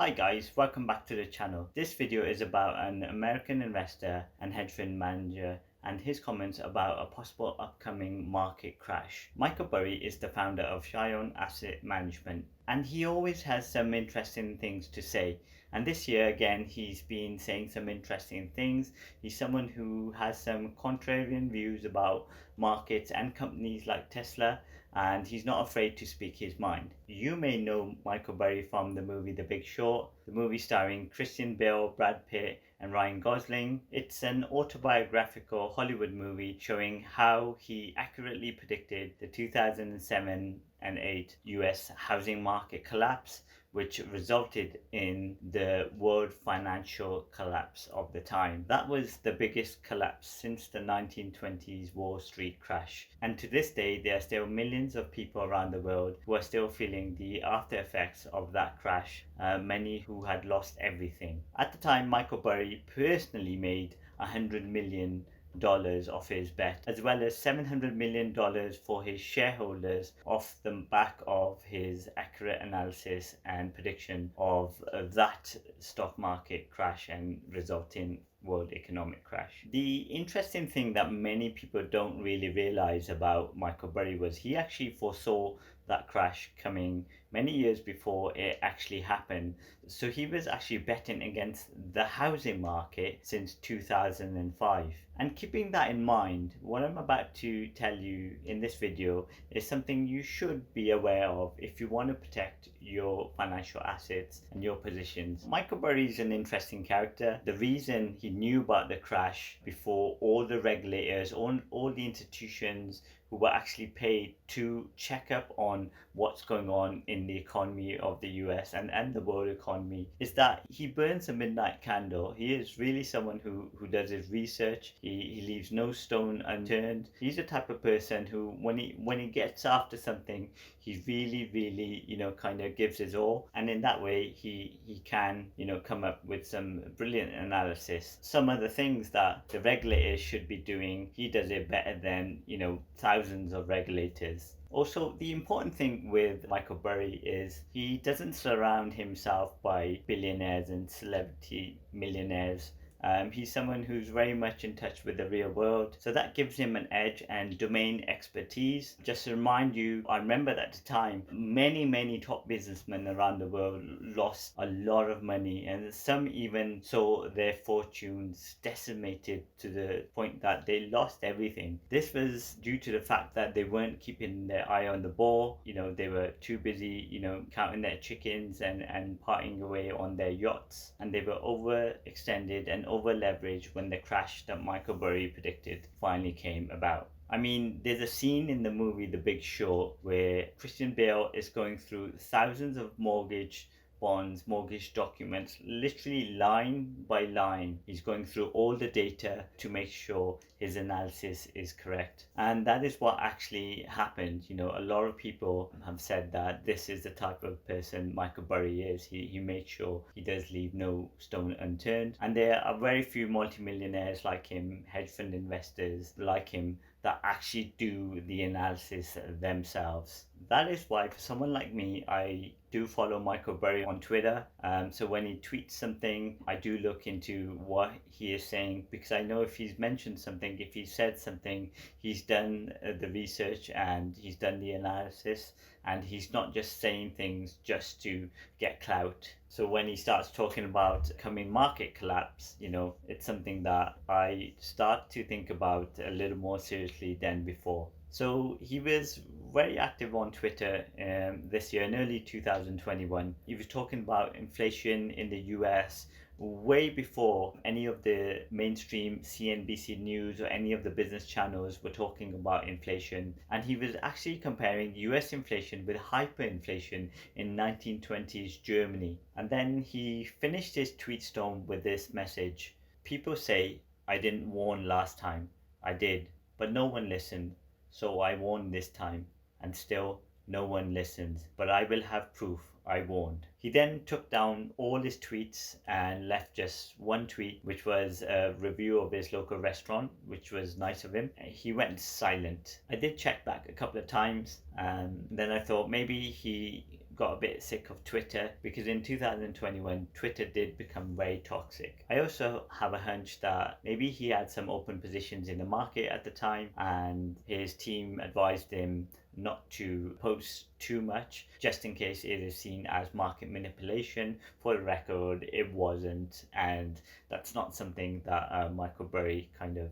Hi guys, welcome back to the channel. This video is about an American investor and hedge fund manager and his comments about a possible upcoming market crash. Michael Burry is the founder of Cheyenne Asset Management and he always has some interesting things to say. And this year again, he's been saying some interesting things. He's someone who has some contrarian views about markets and companies like Tesla, and he's not afraid to speak his mind. You may know Michael Burry from the movie The Big Short, the movie starring Christian Bale, Brad Pitt, and Ryan Gosling. It's an autobiographical Hollywood movie showing how he accurately predicted the 2007 and 8 US housing market collapse, which resulted in the world financial collapse of the time. That was the biggest collapse since the 1920s Wall Street crash. And to this day, there are still millions of people around the world who are still feeling the after effects of that crash, many who had lost everything. At the time, Michael Burry personally made $100 million off his bet, as well as $700 million for his shareholders off the back of his accurate analysis and prediction of that stock market crash and resulting world economic crash. The interesting thing that many people don't really realize about Michael Burry was he actually foresaw that crash coming many years before it actually happened. So he was actually betting against the housing market since 2005. And keeping that in mind, what I'm about to tell you in this video is something you should be aware of if you want to protect your financial assets and your positions. Michael Burry is an interesting character. The reason he knew about the crash before all the regulators, all the institutions who were actually paid to check up on what's going on in the economy of the US and the world economy, is that he burns a midnight candle. He is really someone who does his research. He leaves no stone unturned. He's the type of person who, when he gets after something, he really, kind of gives his all. And in that way, he can, come up with some brilliant analysis. Some of the things that the regulators should be doing, he does it better than, thousands of regulators. Also, the important thing with Michael Burry is he doesn't surround himself by billionaires and celebrity millionaires. He's someone who's very much in touch with the real world, so that gives him an edge and domain expertise. Just to remind you, I remember at the time, many top businessmen around the world lost a lot of money, and some even saw their fortunes decimated to the point that they lost everything. This was due to the fact that they weren't keeping their eye on the ball. They were too busy, counting their chickens and partying away on their yachts, and they were overextended and over leveraged when the crash that Michael Burry predicted finally came about. I mean, there's a scene in the movie The Big Short where Christian Bale is going through thousands of bonds, mortgage documents, literally line by line. He's going through all the data to make sure his analysis is correct. And that is what actually happened. A lot of people have said that this is the type of person Michael Burry is. He makes sure he does leave no stone unturned. And there are very few multimillionaires like him, hedge fund investors like him, that actually do the analysis themselves. That is why, for someone like me, I do follow Michael Burry on Twitter. So when he tweets something, I do look into what he is saying, because I know if he's mentioned something, if he said something, he's done the research and he's done the analysis, and he's not just saying things just to get clout. So when he starts talking about coming market collapse, it's something that I start to think about a little more seriously than before. So he was very active on Twitter this year in early 2021. He was talking about inflation in the US way before any of the mainstream CNBC News or any of the business channels were talking about inflation. And he was actually comparing US inflation with hyperinflation in 1920s Germany. And then he finished his tweet storm with this message: "People say I didn't warn last time. I did, but no one listened. So I warned this time, and still no one listens. But I will have proof I warned." He then took down all his tweets and left just one tweet, which was a review of his local restaurant, which was nice of him. He went silent. I did check back a couple of times, and then I thought maybe he got a bit sick of Twitter, because in 2021 Twitter did become very toxic. I also have a hunch that maybe he had some open positions in the market at the time, and his team advised him not to post too much, just in case it is seen as market manipulation. For the record, it wasn't, and that's not something that Michael Burry kind of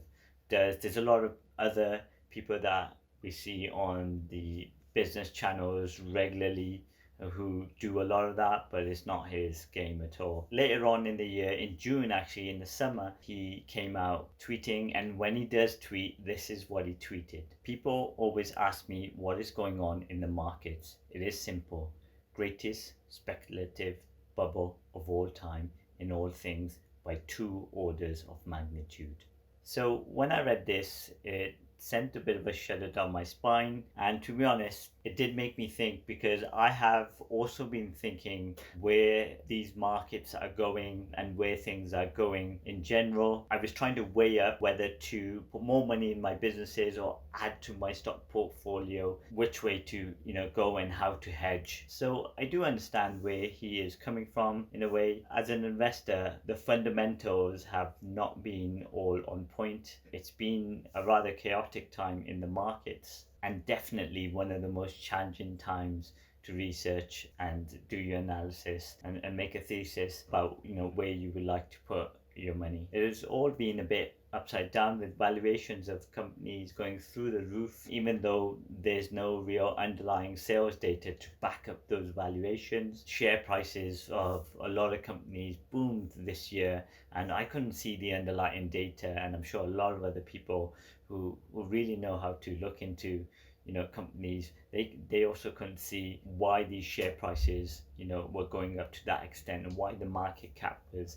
does. There's a lot of other people that we see on the business channels regularly who do a lot of that, but it's not his game at all. Later on in the year, in June actually, in the summer, he came out tweeting, and when he does tweet, this is what he tweeted. People always ask me what is going on in the markets. It is simple. Greatest speculative bubble of all time in all things by 2 orders of magnitude. So when I read this, it sent a bit of a shudder down my spine, and to be honest, it did make me think, because I have also been thinking where these markets are going and where things are going in general. I was trying to weigh up whether to put more money in my businesses or add to my stock portfolio, which way to go and how to hedge. So I do understand where he is coming from. In a way, as an investor, the fundamentals have not been all on point. It's been a rather chaotic time in the markets, and definitely one of the most challenging times to research and do your analysis and make a thesis about where you would like to put your money. It has all been a bit upside down, with valuations of companies going through the roof, even though there's no real underlying sales data to back up those valuations. Share prices of a lot of companies boomed this year, and I couldn't see the underlying data, and I'm sure a lot of other people who really know how to look into companies, they also couldn't see why these share prices were going up to that extent, and why the market cap was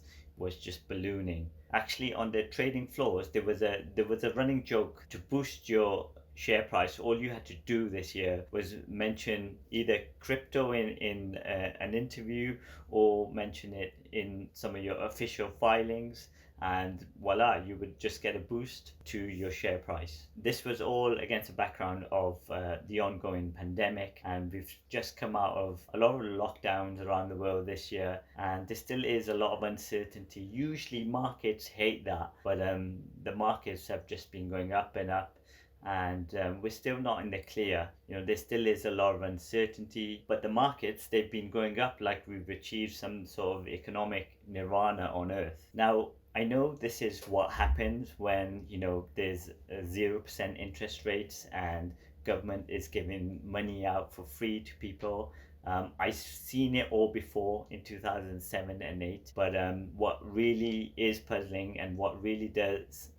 just ballooning. Actually, on the trading floors, there was a running joke: to boost your share price, all you had to do this year was mention either crypto in an interview, or mention it in some of your official filings, and voila, you would just get a boost to your share price. This was all against the background of the ongoing pandemic, and we've just come out of a lot of lockdowns around the world this year, and there still is a lot of uncertainty. Usually markets hate that, but the markets have just been going up and up, and we're still not in the clear. There still is a lot of uncertainty, but the markets, they've been going up like we've achieved some sort of economic nirvana on earth. Now, I know this is what happens when there's 0% interest rates and government is giving money out for free to people. I've seen it all before in 2007 and 8, but what really is puzzling, and what really does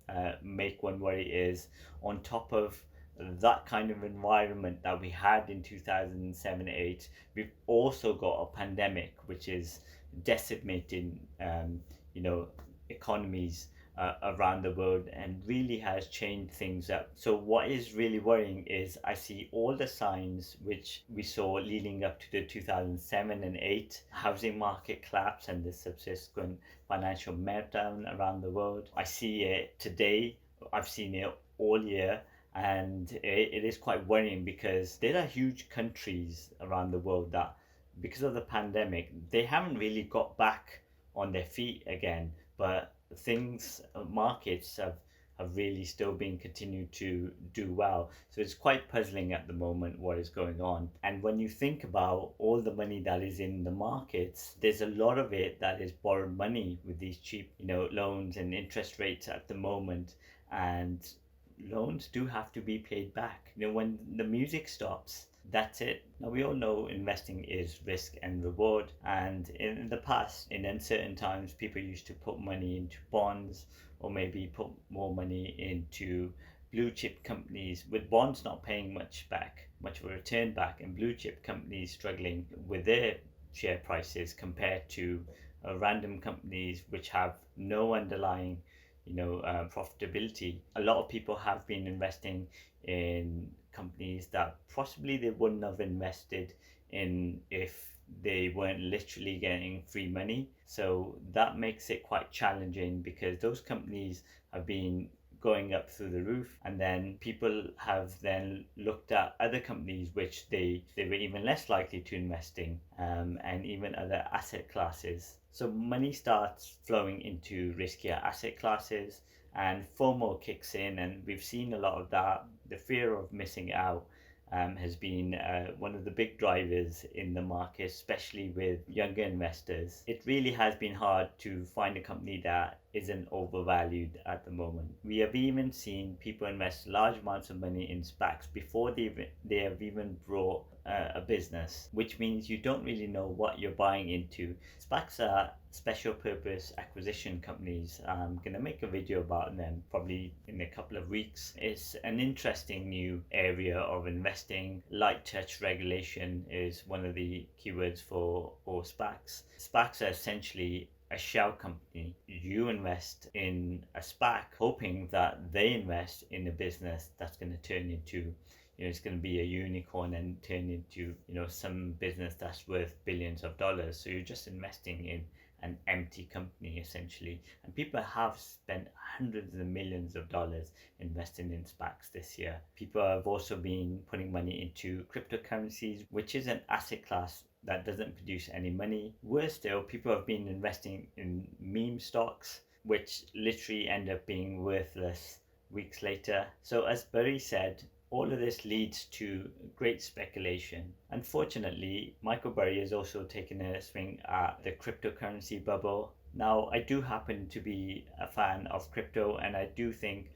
make one worry, is on top of that kind of environment that we had in 2007-8, we've also got a pandemic which is decimating economies around the world, and really has changed things up. So what is really worrying is I see all the signs which we saw leading up to the 2007 and 8 housing market collapse and the subsequent financial meltdown around the world. I see it today. I've seen it all year, and it is quite worrying, because there are huge countries around the world that, because of the pandemic, they haven't really got back on their feet again, but markets have really still been continued to do well. So it's quite puzzling at the moment what is going on. And when you think about all the money that is in the markets, there's a lot of it that is borrowed money with these cheap loans and interest rates at the moment, and loans do have to be paid back. When the music stops, that's it. Now, we all know investing is risk and reward, and in the past, in uncertain times, people used to put money into bonds, or maybe put more money into blue chip companies, with bonds not paying much of a return back, and blue chip companies struggling with their share prices compared to random companies which have no underlying profitability. A lot of people have been investing in companies that possibly they wouldn't have invested in if they weren't literally getting free money. So that makes it quite challenging, because those companies have been going up through the roof, and then people have then looked at other companies which they were even less likely to invest in, and even other asset classes. So money starts flowing into riskier asset classes, and FOMO kicks in, and we've seen a lot of that. The fear of missing out has been one of the big drivers in the market, especially with younger investors. It really has been hard to find a company that isn't overvalued at the moment. We have even seen people invest large amounts of money in SPACs before they have even brought a business, which means you don't really know what you're buying into. SPACs are special purpose acquisition companies. I'm going to make a video about them probably in a couple of weeks. It's an interesting new area of investing. Light touch regulation is one of the keywords for SPACs. SPACs are essentially a shell company. You invest in a SPAC hoping that they invest in a business that's going to turn into, it's going to be a unicorn and turn into, some business that's worth billions of dollars. So you're just investing in an empty company essentially. And people have spent hundreds of millions of dollars investing in SPACs this year. People have also been putting money into cryptocurrencies, which is an asset class that doesn't produce any money. Worse still, people have been investing in meme stocks, which literally end up being worthless weeks later. So as Burry said, all of this leads to great speculation. Unfortunately, Michael Burry has also taken a swing at the cryptocurrency bubble. Now, I do happen to be a fan of crypto, and I do think,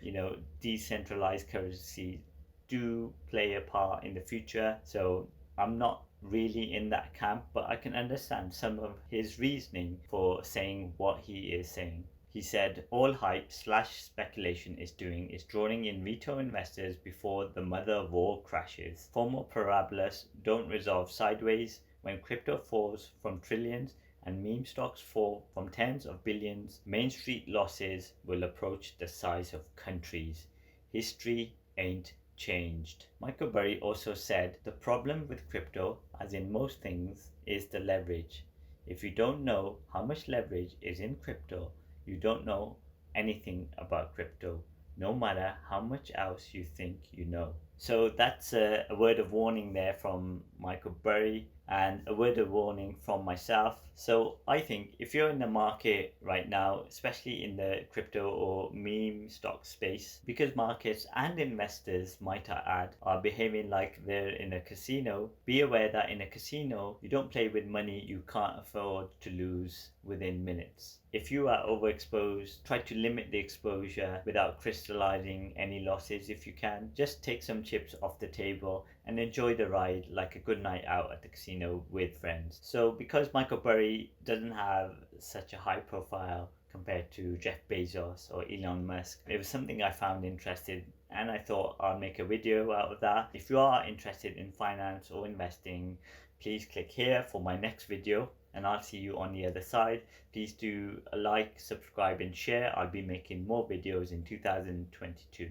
decentralized currency do play a part in the future. So I'm not really in that camp, but I can understand some of his reasoning for saying what he is saying. He said, all hype slash speculation is doing is drawing in retail investors before the mother of all crashes. Former parabolas don't resolve sideways. When crypto falls from trillions and meme stocks fall from tens of billions, Main Street losses will approach the size of countries. History ain't changed. Michael Burry also said, the problem with crypto, as in most things, is the leverage. If you don't know how much leverage is in crypto, you don't know anything about crypto, no matter how much else you think you know. So that's a word of warning there from Michael Burry, and a word of warning from myself. So I think if you're in the market right now, especially in the crypto or meme stock space, because markets and investors, might I add, are behaving like they're in a casino, be aware that in a casino, you don't play with money you can't afford to lose within minutes. If you are overexposed, try to limit the exposure without crystallizing any losses if you can. Just take some chips off the table and enjoy the ride like a good night out at the casino with friends. So because Michael Burry doesn't have such a high profile compared to Jeff Bezos or Elon Musk, it was something I found interesting, and I thought I'll make a video out of that. If you are interested in finance or investing, please click here for my next video, and I'll see you on the other side. Please do like, subscribe and share. I'll be making more videos in 2022.